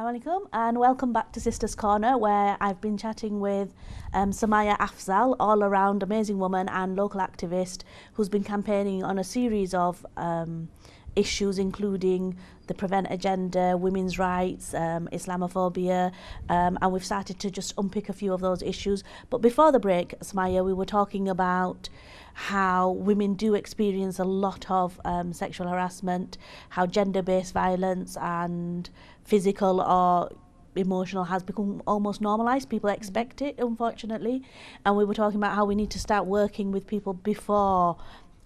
Assalamu alaikum and welcome back to Sisters Corner, where I've been chatting with Samaya Afzal, all around amazing woman and local activist who's been campaigning on a series of issues including the Prevent Agenda, women's rights, Islamophobia, and we've started to just unpick a few of those issues. But before the break, Samaya, we were talking about how women do experience a lot of sexual harassment, how gender-based violence and physical or emotional has become almost normalised. People expect it, unfortunately. And we were talking about how we need to start working with people before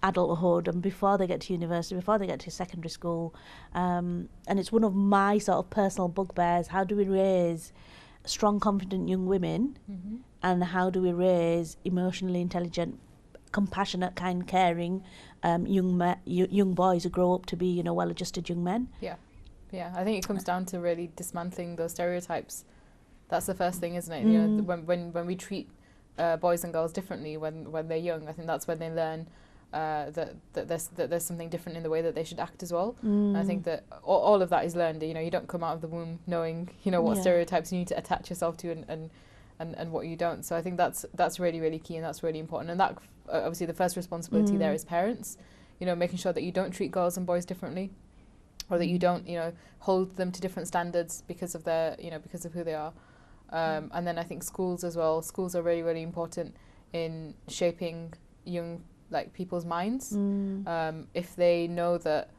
adulthood and before they get to university, before they get to secondary school. And it's one of my sort of personal bugbears. How do we raise strong, confident young women? And how do we raise emotionally intelligent, compassionate, kind, caring young boys who grow up to be, you know, well-adjusted young men? Yeah, I think it comes down to really dismantling those stereotypes. That's the first thing, isn't it? You know, when we treat boys and girls differently when they're young, I think that's when they learn that there's something different in the way that they should act as well. And I think that all of that is learned. You know, you don't come out of the womb knowing, you know, what stereotypes you need to attach yourself to and what you don't. So I think that's really, really key, and that's really important. And that obviously the first responsibility there is parents. You know, making sure that you don't treat girls and boys differently, or that you don't, you know, hold them to different standards because of their, you know, because of who they are. And then I think schools as well. Schools are really, really important in shaping young people's minds. If they know that,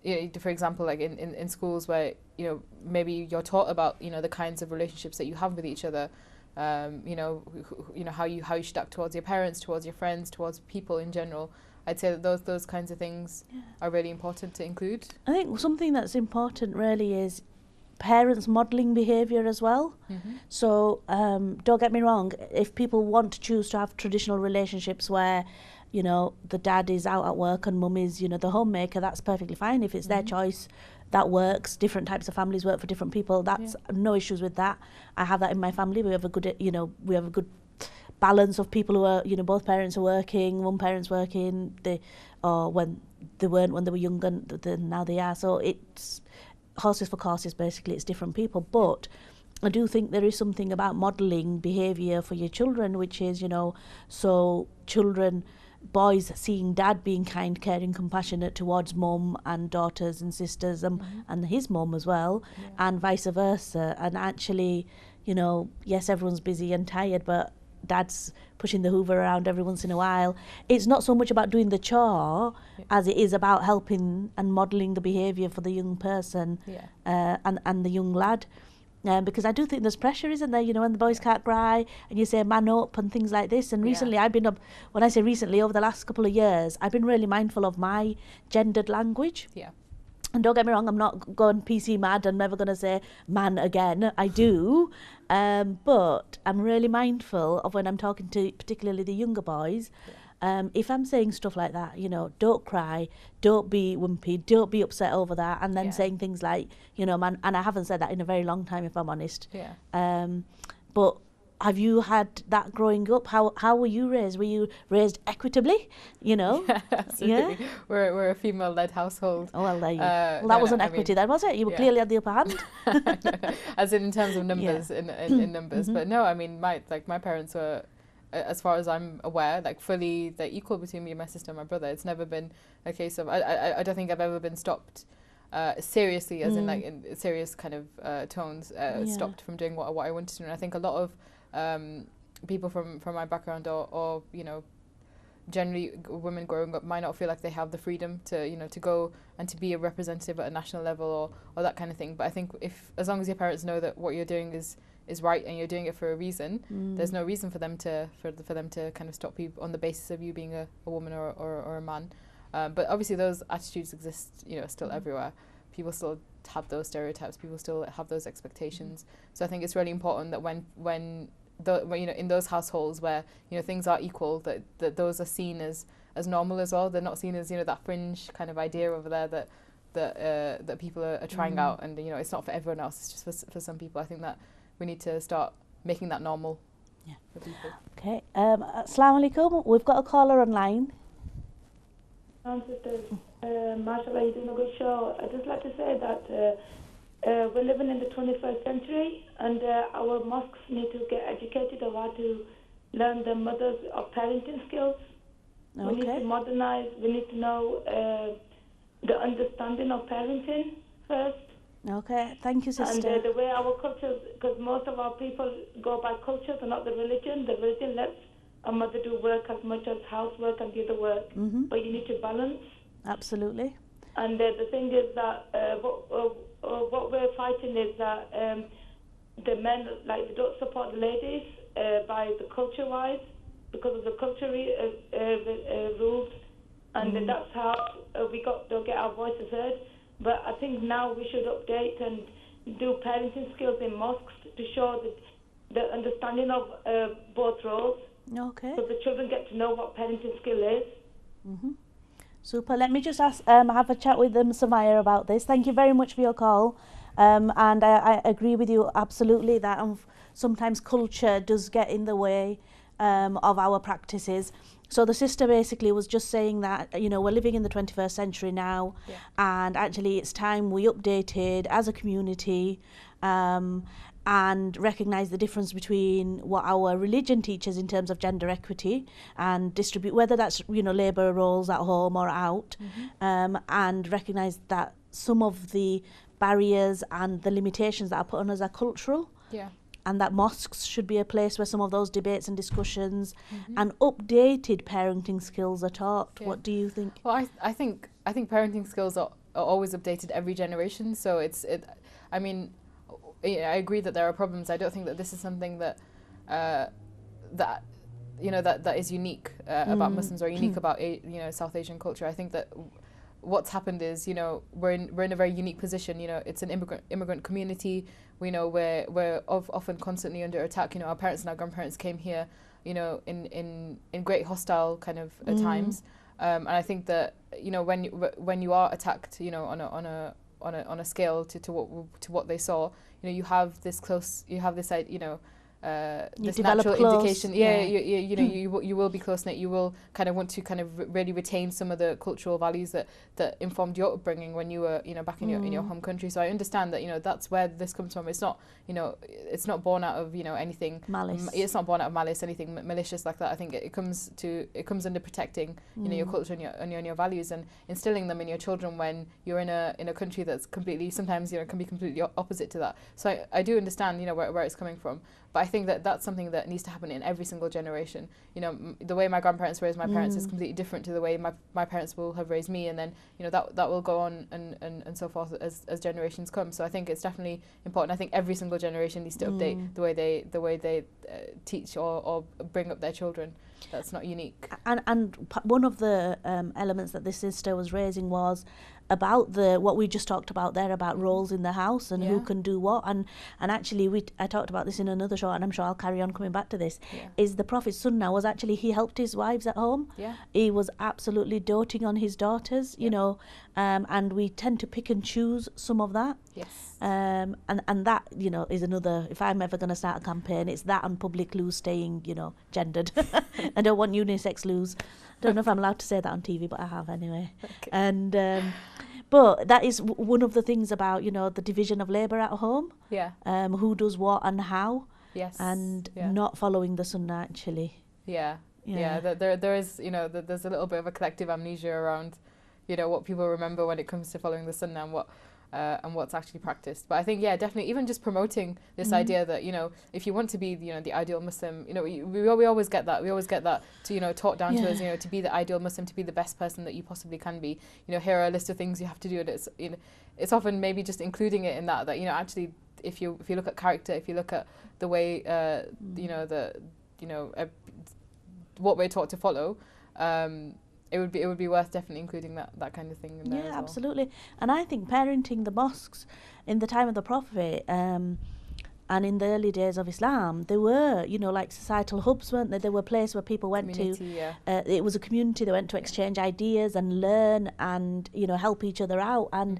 you know, for example, like in schools where, you know, maybe you're taught about, you know, the kinds of relationships that you have with each other, you know how you should act towards your parents, towards your friends, towards people in general. I'd say that those kinds of things are really important to include. I think something that's important really is parents modelling behaviour as well. So don't get me wrong, if people want to choose to have traditional relationships where, you know, the dad is out at work and mum is, you know, the homemaker, that's perfectly fine. If it's their choice, that works. Different types of families work for different people. That's no issues with that. I have that in my family. We have a good, you know, we have a good balance of people who are, you know, both parents are working, one parent's working, or when they weren't when they were younger, and now they are. So it's horses for courses, basically. It's different people. But I do think there is something about modelling behaviour for your children, which is, you know, so children, boys seeing dad being kind, caring, compassionate towards mum and daughters and sisters and his mum as well, and vice versa. And actually, you know, yes, everyone's busy and tired, but dad's pushing the hoover around every once in a while. It's not so much about doing the chore as it is about helping and modelling the behaviour for the young person and the young lad. Because I do think there's pressure, isn't there? You know, when the boys can't cry and you say man up and things like this. And recently I've been, when I say recently, over the last couple of years, I've been really mindful of my gendered language. And don't get me wrong, I'm not going PC mad. I'm never going to say man again. I do. But I'm really mindful of when I'm talking to particularly the younger boys. If I'm saying stuff like that, you know, don't cry, don't be wimpy, don't be upset over that. And then saying things like, you know, man, and I haven't said that in a very long time, if I'm honest. But have you had that growing up? How were you raised? Were you raised equitably? You know? Absolutely. We're a female-led household. Oh, well, there you well, that wasn't equity then, was it? You were clearly at the upper hand. As in terms of numbers, in numbers. But no, I mean, my parents were, as far as I'm aware, like fully equal between me and my sister and my brother. It's never been a case of, I don't think I've ever been stopped seriously, as in like in serious kind of tones, stopped from doing what I wanted to do. And I think a lot of people from my background or you know, generally women growing up might not feel like they have the freedom to, you know, to go and to be a representative at a national level or that kind of thing. But I think as long as your parents know that what you're doing is right and you're doing it for a reason, there's no reason for them to kind of stop you on the basis of you being a woman or a man. But obviously those attitudes exist, you know, still everywhere. People still have those stereotypes. People still have those expectations. So I think it's really important that when you know, in those households where, you know, things are equal, that those are seen as normal as well. They're not seen as, you know, that fringe kind of idea over there that people are trying out, and, you know, it's not for everyone else. It's just for some people. I think that we need to start making that normal for people. Okay. Assalamu alaikum. We've got a caller online. Sisters, mashallah, you're doing a good show. I'd just like to say that we're living in the 21st century, and our mosques need to get educated on how to learn the mothers of parenting skills. We need to modernize. We need to know the understanding of parenting first. Okay, thank you, sister. And the way our cultures, because most of our people go by cultures and not the religion. The religion lets a mother do work as much as housework and the other work, but you need to balance. Absolutely. And the thing is that what we're fighting is that the men, like, they don't support the ladies by the culture-wise, because of the culture rules, and that's how we don't get our voices heard. But I think now we should update and do parenting skills in mosques to show the understanding of both roles. Okay. So the children get to know what parenting skill is. Super. Let me just have a chat with Samaya about this. Thank you very much for your call. And I agree with you absolutely that sometimes culture does get in the way of our practices. So the sister basically was just saying that, you know, we're living in the 21st century now, and actually it's time we updated as a community and recognise the difference between what our religion teaches in terms of gender equity and distribute, whether that's, you know, labour roles at home or out, and recognise that some of the barriers and the limitations that are put on us are cultural. And that mosques should be a place where some of those debates and discussions and updated parenting skills are taught. What do you think? Well, I think parenting skills are always updated every generation. So I mean, I agree that there are problems. I don't think that this is something that that is unique about Muslims or unique about South Asian culture. I think that what's happened is, you know, we're in a very unique position. You know, it's an immigrant community. We know we're often constantly under attack. You know, our parents and our grandparents came here, you know, in great hostile kind of times. And I think that, you know, when you are attacked, you know, on a scale to what they saw, you know, you have this this natural indication. You will be close knit. You will kind of want to kind of really retain some of the cultural values that informed your upbringing when you were, you know, back in your home country. So I understand that, you know, that's where this comes from. It's not, you know, it's not born out of, you know, anything malice. It's not born out of malice, anything malicious like that. I think it comes under protecting, you know, your culture and your values and instilling them in your children when you're in a country that's completely, sometimes, you know, can be completely opposite to that. So I do understand, you know, where it's coming from. But I think that that's something that needs to happen in every single generation. You know, the way my grandparents raised my parents is completely different to the way my parents will have raised me, and then, you know, that will go on and so forth as generations come. So I think it's definitely important. I think every single generation needs to update the way they teach or bring up their children. That's not unique. And one of the elements that this sister was raising was about what we just talked about there, about roles in the house and who can do what, and actually I talked about this in another show, and I'm sure I'll carry on coming back to this, is the Prophet's sunnah was actually he helped his wives at home. He was absolutely doting on his daughters, you know, and we tend to pick and choose some of that. And that, you know, is another, if I'm ever going to start a campaign, it's that and public loos staying, you know, gendered. I don't want unisex loos. Don't know if I'm allowed to say that on TV, but I have anyway. And but that is one of the things about, you know, the division of labour at home. Who does what and how. And not following the sunnah actually. There is, you know, there's a little bit of a collective amnesia around, you know, what people remember when it comes to following the sunnah and what's actually practiced. But I think, definitely, even just promoting this idea that, you know, if you want to be, you know, the ideal Muslim, you know, we always get that. We always get that to, you know, taught down to us, you know, to be the ideal Muslim, to be the best person that you possibly can be. You know, here are a list of things you have to do, and it's, you know, it's often maybe just including it in that, you know, actually, if you look at character, if you look at the way, you know, what we're taught to follow, it would be worth definitely including that kind of thing in there as well. Absolutely. And I think parenting the mosques in the time of the Prophet and in the early days of Islam, they were, you know, like societal hubs, weren't they? They were a place where people went to. It was a community they went to exchange ideas and learn and, you know, help each other out. And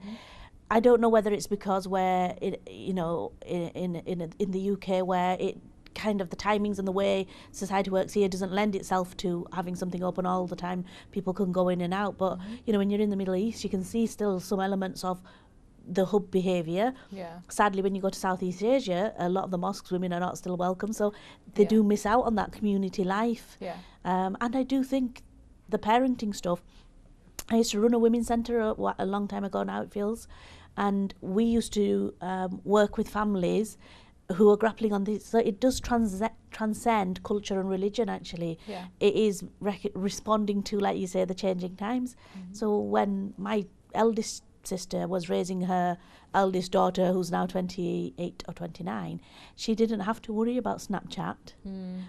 I don't know whether it's because we're, you know, in the UK where it kind of the timings and the way society works here doesn't lend itself to having something open all the time. People can go in and out, but you know, when you're in the Middle East, you can see still some elements of the hub behaviour. Yeah. Sadly, when you go to Southeast Asia, a lot of the mosques, women are not still welcome, so they do miss out on that community life. Yeah. And I do think the parenting stuff, I used to run a women's centre a long time ago now, it feels, and we used to work with families who are grappling on this. So it does transcend culture and religion, actually. Yeah. It is responding to, like you say, the changing times. So when my eldest sister was raising her eldest daughter, who's now 28 or 29, she didn't have to worry about Snapchat.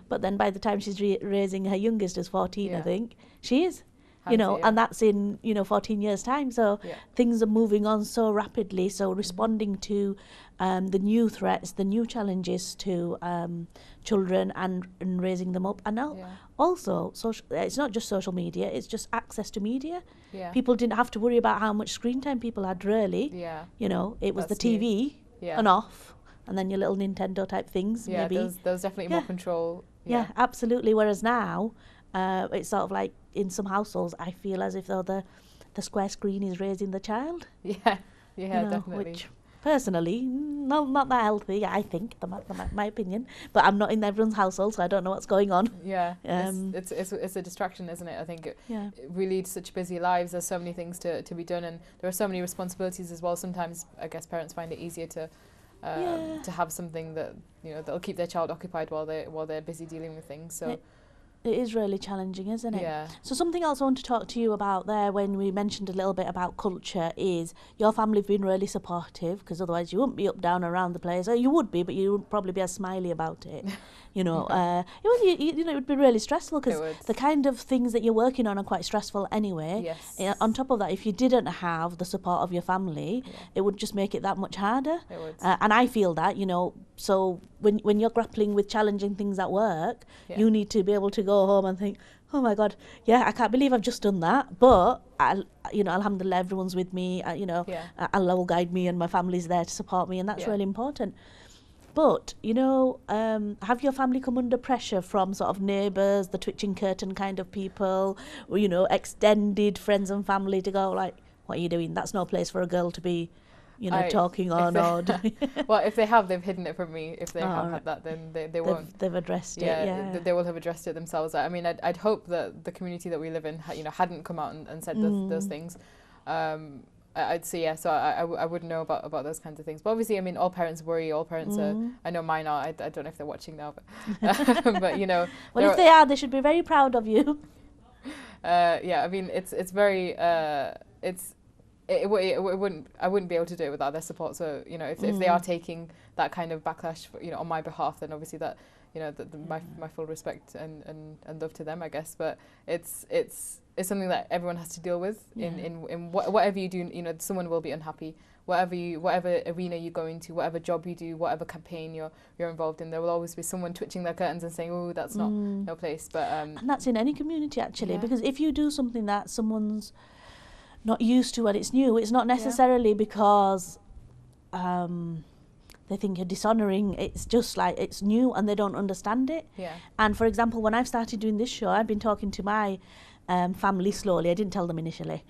But then by the time she's raising her youngest, who's 14, I think, she is. And that's in 14 years time, so things are moving on so rapidly, so responding to the new threats, the new challenges to children and raising them up. And now also it's not just social media, it's just access to media. People didn't have to worry about how much screen time people had, really. It was that's the TV and off, and then your little Nintendo type things. Maybe there was definitely more control. Absolutely. Whereas now it's sort of like, in some households, I feel as if though the square screen is raising the child. Definitely. Which personally, not that healthy, I think, my opinion. But I'm not in everyone's household, so I don't know what's going on. It's a distraction, isn't it? I think it we lead such busy lives. There's so many things to be done, and there are so many responsibilities as well. Sometimes I guess parents find it easier to have something that that'll keep their child occupied while they're busy dealing with things. So. It is really challenging, isn't it? Yeah. So something else I want to talk to you about there, when we mentioned a little bit about culture, is your family have been really supportive, because otherwise you wouldn't be up, down, around the place. Or you would be, but you wouldn't probably be as smiley about it. It would be really stressful, because the kind of things that you're working on are quite stressful anyway. Yes. On top of that, if you didn't have the support of your family, it would just make it that much harder. It would. And I feel that, so when you're grappling with challenging things at work, you need to be able to go home and think, oh my God, I can't believe I've just done that. But, alhamdulillah, everyone's with me. Allah will guide me, and my family's there to support me, and that's really important. But, have your family come under pressure from sort of neighbours, the twitching curtain kind of people, or, extended friends and family to go like, what are you doing? That's no place for a girl to be, talking on. Well, if they have, they've hidden it from me. If they have had that, then they won't. They've addressed it, they will have addressed it themselves. I mean, I'd hope that the community that we live in, hadn't come out and said those things. I'd say, so I wouldn't know about those kinds of things. But obviously, I mean, all parents worry, all parents are, I know mine are, I don't know if they're watching now, but, but well, if they are, they should be very proud of you. I mean, it's very, I wouldn't be able to do it without their support. So, if they are taking that kind of backlash, on my behalf, then obviously that, my full respect and love to them, I guess. But it's something that everyone has to deal with in whatever you do. Someone will be unhappy. Whatever arena you go into, whatever job you do, whatever campaign you're involved in, there will always be someone twitching their curtains and saying, "Oh, that's not no place." But and that's in any community, actually, because if you do something that someone's not used to and it's new, it's not necessarily because they think you're dishonouring. It's just like it's new and they don't understand it. And for example, when I've started doing this show, I've been talking to my family slowly. I didn't tell them initially.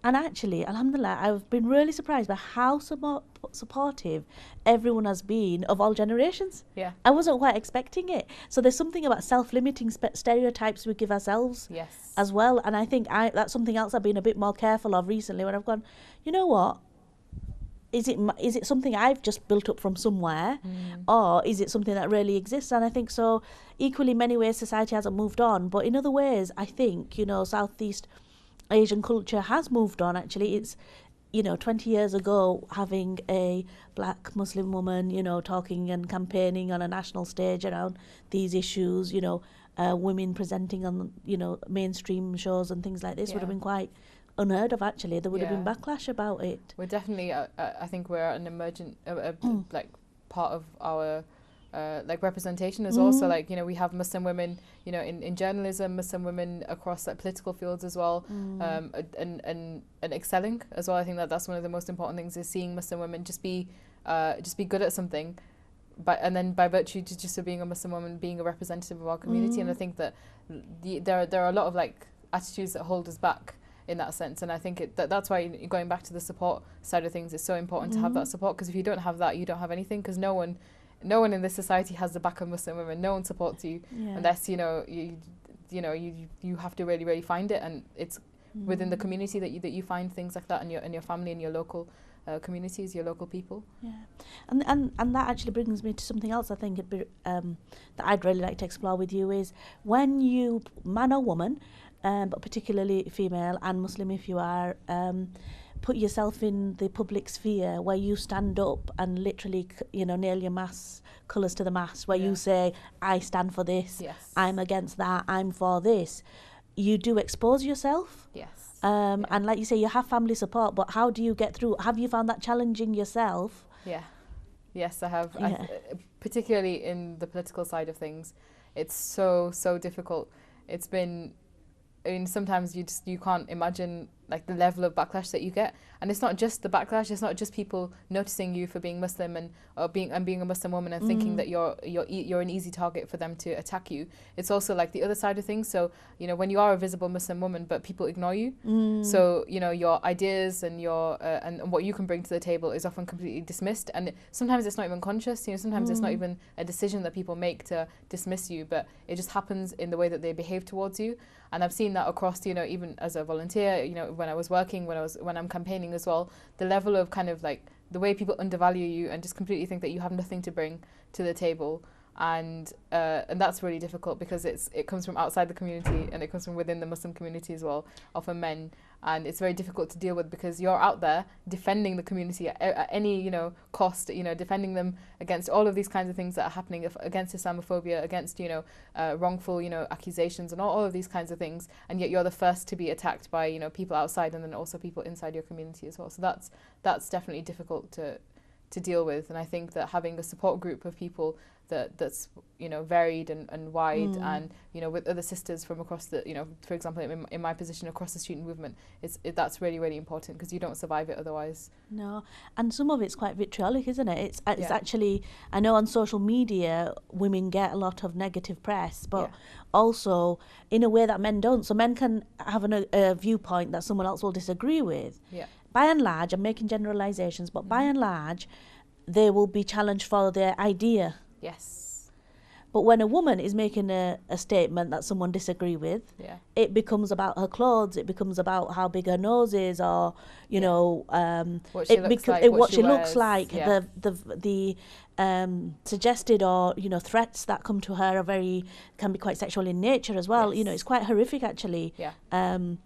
And actually, alhamdulillah, I've been really surprised by how supportive everyone has been of all generations. I wasn't quite expecting it. So there's something about self-limiting stereotypes we give ourselves as well. And I think that's something else I've been a bit more careful of recently, when I've gone, you know what? Is it something I've just built up from somewhere, or is it something that really exists? And I think so. Equally, in many ways, society hasn't moved on, but in other ways, I think Southeast Asian culture has moved on. Actually, it's 20 years ago, having a black Muslim woman, talking and campaigning on a national stage around these issues, women presenting on mainstream shows and things like this would have been quite unheard of. Actually, there would have been backlash about it. We're definitely, I think we're an emergent, like part of our representation as well. So we have Muslim women, in journalism, Muslim women across political fields as well, and excelling as well. I think that's one of the most important things, is seeing Muslim women just be good at something, and then by virtue just of being a Muslim woman, being a representative of our community. And I think that there are a lot of attitudes that hold us back in that sense. And I think that's why, going back to the support side of things, it's so important to have that support, because if you don't have that, you don't have anything, because no one in this society has the back of Muslim women. No one supports you unless, you have to really, really find it, and it's within the community that you find things like that, and your family and your local communities, your local people. Yeah, and that actually brings me to something else I think that I'd really like to explore with you, is when you, man or woman, but particularly female and Muslim if you are, put yourself in the public sphere where you stand up and literally, nail your colours to the mast, where you say, I stand for this, I'm against that, I'm for this. You do expose yourself. Yes. And like you say, you have family support, but how do you get through? Have you found that challenging yourself? Yeah. Yes, I have. Yeah. Particularly in the political side of things, it's so difficult. It's been, sometimes you can't imagine like the level of backlash that you get, and it's not just the backlash. It's not just people noticing you for being Muslim and being a Muslim woman and thinking that you're an easy target for them to attack you. It's also like the other side of things. So when you are a visible Muslim woman, but people ignore you, so your ideas and your and what you can bring to the table is often completely dismissed, and sometimes it's not even conscious. Sometimes it's not even a decision that people make to dismiss you, but it just happens in the way that they behave towards you. And I've seen that across, even as a volunteer, when I was working, when I'm campaigning as well, the level of kind of like the way people undervalue you and just completely think that you have nothing to bring to the table. And that's really difficult, because it comes from outside the community, and it comes from within the Muslim community as well, often men, and it's very difficult to deal with, because you're out there defending the community at any cost, defending them against all of these kinds of things that are happening, against Islamophobia, against wrongful accusations and all of these kinds of things, and yet you're the first to be attacked by people outside, and then also people inside your community as well. So that's definitely difficult to deal with. And I think that having a support group of people that's varied and wide, and with other sisters from across the for example in my position across the student movement, that's really, really important, because you don't survive it otherwise. No, and some of it's quite vitriolic, isn't it? It's actually, I know on social media women get a lot of negative press, but also in a way that men don't. So men can have a viewpoint that someone else will disagree with. By and large, I'm making generalizations, but by and large they will be challenged for their idea. Yes. But when a woman is making a statement that someone disagree with, it becomes about her clothes, it becomes about how big her nose is, or what she looks like, the suggested or threats that come to her can be quite sexual in nature as well. It's quite horrific actually. And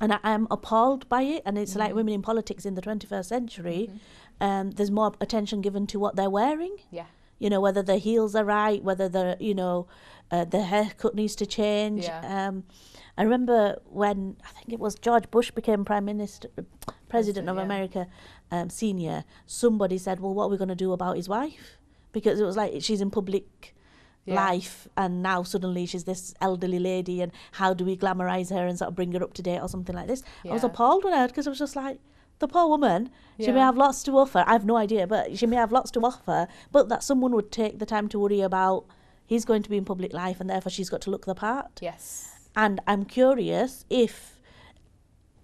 I am appalled by it, and it's like women in politics in the 21st century. There's more attention given to what they're wearing. Whether their heels are right, whether the haircut needs to change. I remember when, I think it was George Bush became President of America, senior, somebody said, well, what are we going to do about his wife? Because it was like, she's in public life, and now suddenly she's this elderly lady, and how do we glamorize her and sort of bring her up to date or something like this? I was appalled when I heard, because I was just like, the poor woman, she may have lots to offer. I have no idea, but she may have lots to offer, but that someone would take the time to worry about, he's going to be in public life, and therefore she's got to look the part. Yes. And I'm curious if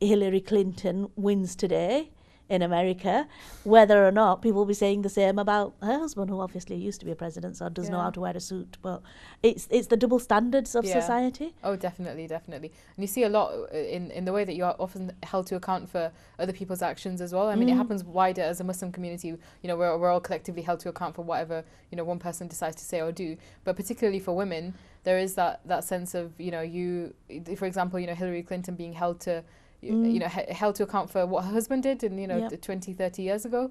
Hillary Clinton wins today in America, whether or not people will be saying the same about her husband, who obviously used to be a president, so does know how to wear a suit. But it's the double standards of society. Oh, definitely. And you see a lot in the way that you're often held to account for other people's actions as well. I mean, it happens wider as a Muslim community. We're all collectively held to account for whatever one person decides to say or do. But particularly for women, there is that sense of for example, Hillary Clinton being held to held to account for what her husband did in 20, 30 years ago.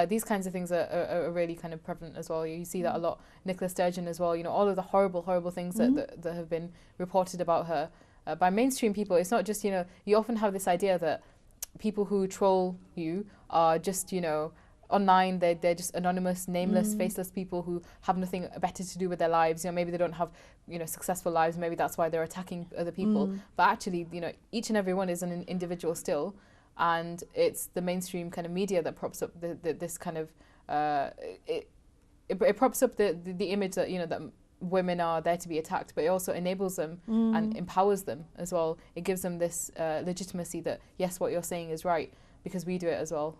These kinds of things are really kind of prevalent as well. You see that a lot. Nicola Sturgeon as well, all of the horrible things that have been reported about her by mainstream people. It's not just, you often have this idea that people who troll you are just, online, they're just anonymous, nameless, faceless people who have nothing better to do with their lives. Maybe they don't have successful lives. Maybe that's why they're attacking other people. But actually, each and every one is an individual still, and it's the mainstream kind of media that props up this kind of it props up the image that that women are there to be attacked, but it also enables them and empowers them as well. It gives them this legitimacy that, yes, what you're saying is right, because we do it as well.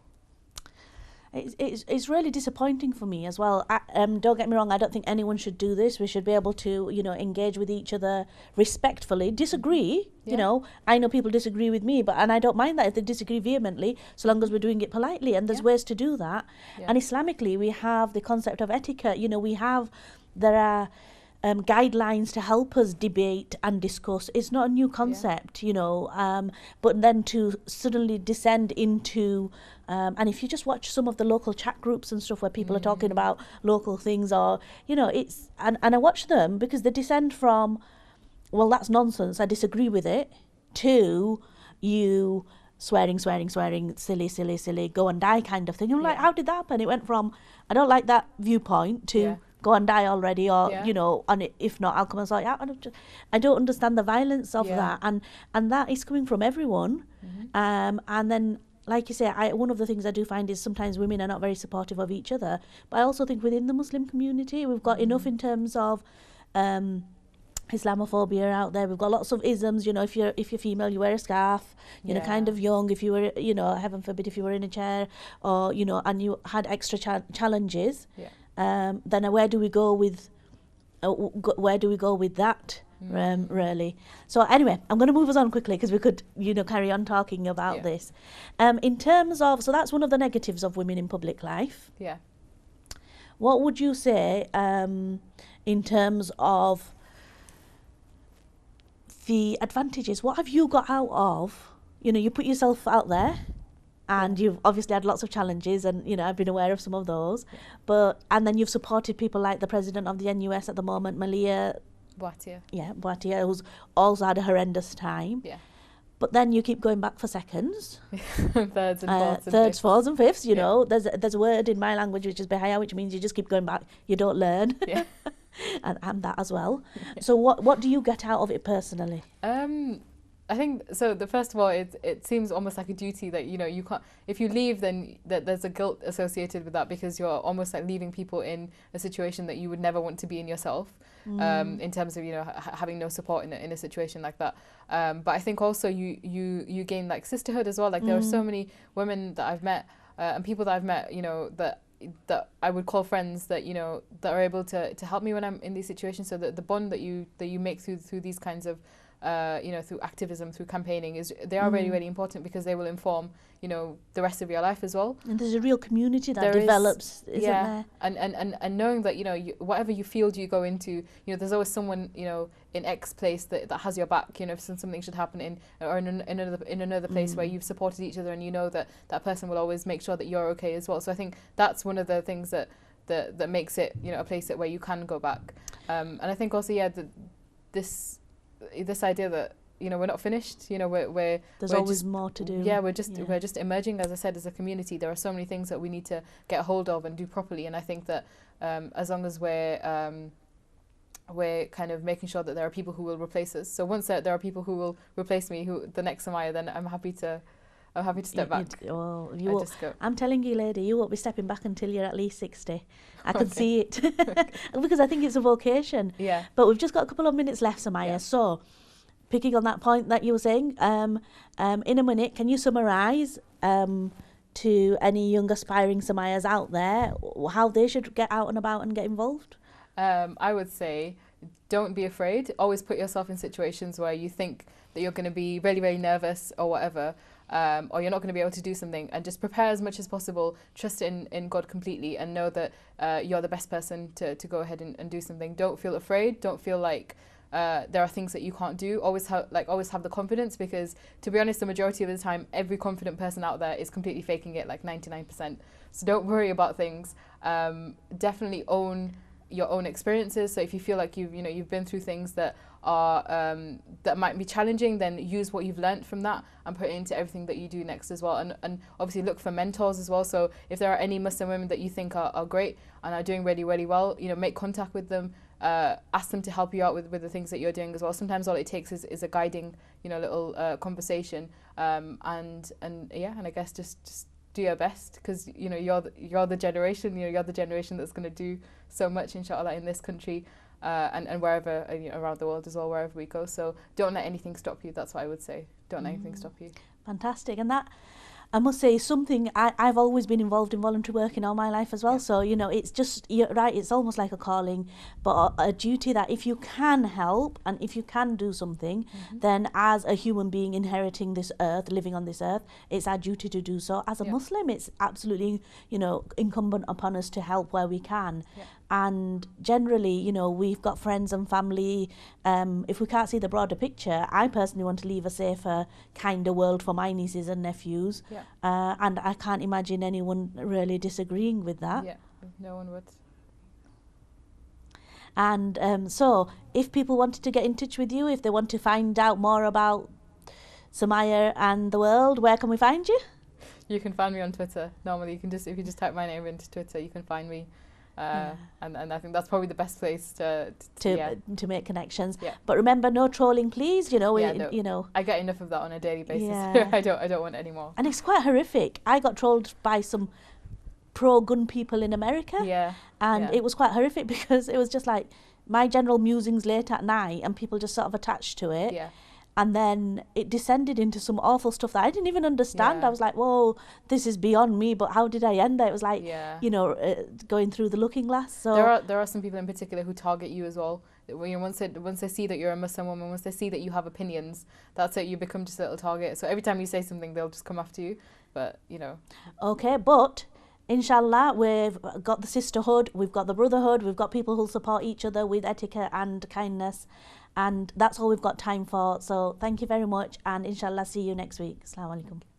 It's really disappointing for me as well. Don't get me wrong, I don't think anyone should do this. We should be able to, engage with each other respectfully, disagree, I know people disagree with me, and I don't mind that if they disagree vehemently, so long as we're doing it politely, and there's ways to do that. And Islamically, we have the concept of etiquette. There are guidelines to help us debate and discuss. It's not a new concept, but then to suddenly descend into, and if you just watch some of the local chat groups and stuff where people are talking about local things, or, it's, and I watch them because they descend from, well, that's nonsense, I disagree with it, to you swearing, silly, go and die kind of thing. I'm like, how did that happen? It went from, I don't like that viewpoint, to go and die already, or and if not, I'll come and sort it out. I don't understand the violence of that, and that is coming from everyone. And then, like you say, one of the things I do find is sometimes women are not very supportive of each other. But I also think within the Muslim community, we've got enough in terms of Islamophobia out there. We've got lots of isms. If you're female, you wear a scarf. Kind of young. If you were, heaven forbid, if you were in a chair, or and you had extra challenges. Then where do we go with that? Really. So anyway, I'm going to move us on quickly because we could, carry on talking about this. In terms of, so that's one of the negatives of women in public life. Yeah. What would you say in terms of the advantages? What have you got out of, you put yourself out there, and you've obviously had lots of challenges, and I've been aware of some of those, and then you've supported people like the president of the NUS at the moment, Malia Bhatia, who's also had a horrendous time. But then you keep going back for seconds, thirds, fourths and fifths. There's a word in my language which is behaya, which means you just keep going back. You don't learn. And I'm that as well. So what do you get out of it personally? I think so. First of all, it seems almost like a duty that you can't. If you leave, then there's a guilt associated with that, because you're almost like leaving people in a situation that you would never want to be in yourself. In terms of having no support in a situation like that. But I think also you gain like sisterhood as well. Like there are so many women that I've met and people that I've met, that I would call friends, that that are able to help me when I'm in these situations. So that the bond that you make through these kinds of through activism, through campaigning, they are really, really important, because they will inform, the rest of your life as well. And there's a real community that develops, isn't there? And knowing that, whatever field you go into, there's always someone, in X place that has your back, if something should happen in another place where you've supported each other, and that person will always make sure that you're okay as well. So I think that's one of the things that makes it, a place where you can go back. And I think also, this idea that we're not finished, there's always more to do. We're just emerging, as I said, as a community. There are so many things that we need to get a hold of and do properly, and I think that as long as we're kind of making sure that there are people who will replace us. So once there are people who will replace me, the next Samaya, then I'm happy to step back. I'm telling you, lady, you won't be stepping back until you're at least 60. I can see it. Because I think it's a vocation. Yeah. But we've just got a couple of minutes left, Samaya. Yeah. So, picking on that point that you were saying, in a minute, can you summarise to any young aspiring Samayas out there how they should get out and about and get involved? I would say, don't be afraid. Always put yourself in situations where you think that you're going to be really, really nervous or whatever. Or you're not going to be able to do something, and just prepare as much as possible, trust in God completely, and know that you're the best person to go ahead and do something. Don't feel afraid, don't feel like there are things that you can't do. Always have the confidence, because to be honest, the majority of the time, every confident person out there is completely faking it, like 99%. So don't worry about things. Definitely own your own experiences. So if you feel like you've been through things that are that might be challenging, then use what you've learnt from that and put it into everything that you do next as well. And obviously look for mentors as well. So if there are any Muslim women that you think are great and are doing really, really well, make contact with them, ask them to help you out with the things that you're doing as well. Sometimes all it takes is a guiding little conversation, and I guess just do your best, because you're the generation, you're the generation that's going to do so much, inshallah, in this country. and wherever around the world as well, wherever we go. So don't let anything stop you. That's what I would say. Don't let anything stop you. Fantastic. And that, I must say, something I've always been involved in voluntary work in all my life as well. So, it's just, you're right, it's almost like a calling, but a duty that if you can help and if you can do something, then as a human being inheriting this earth, living on this earth, it's our duty to do so. As a Muslim, it's absolutely, incumbent upon us to help where we can. And generally, we've got friends and family. If we can't see the broader picture, I personally want to leave a safer, kinder world for my nieces and nephews. And I can't imagine anyone really disagreeing with that. Yeah, no one would. And so, if people wanted to get in touch with you, if they want to find out more about Sumaya and the world, where can we find you? You can find me on Twitter. Normally, if you just type my name into Twitter, you can find me. And I think that's probably the best place to make connections. But remember, no trolling, please. I get enough of that on a daily basis. I don't want any more. And it's quite horrific. I got trolled by some pro-gun people in America. It was quite horrific because it was just like my general musings late at night, and people just sort of attached to it. And then it descended into some awful stuff that I didn't even understand. I was like, whoa, this is beyond me, but how did I end there? It was like, going through the looking glass. So there are some people in particular who target you as well. Once they see that you're a Muslim woman, once they see that you have opinions, that's it, you become just a little target. So every time you say something, they'll just come after you. But, Okay, but inshallah, we've got the sisterhood, we've got the brotherhood, we've got people who'll support each other with etiquette and kindness. And that's all we've got time for. So thank you very much. And inshallah, see you next week. Assalamu alaikum.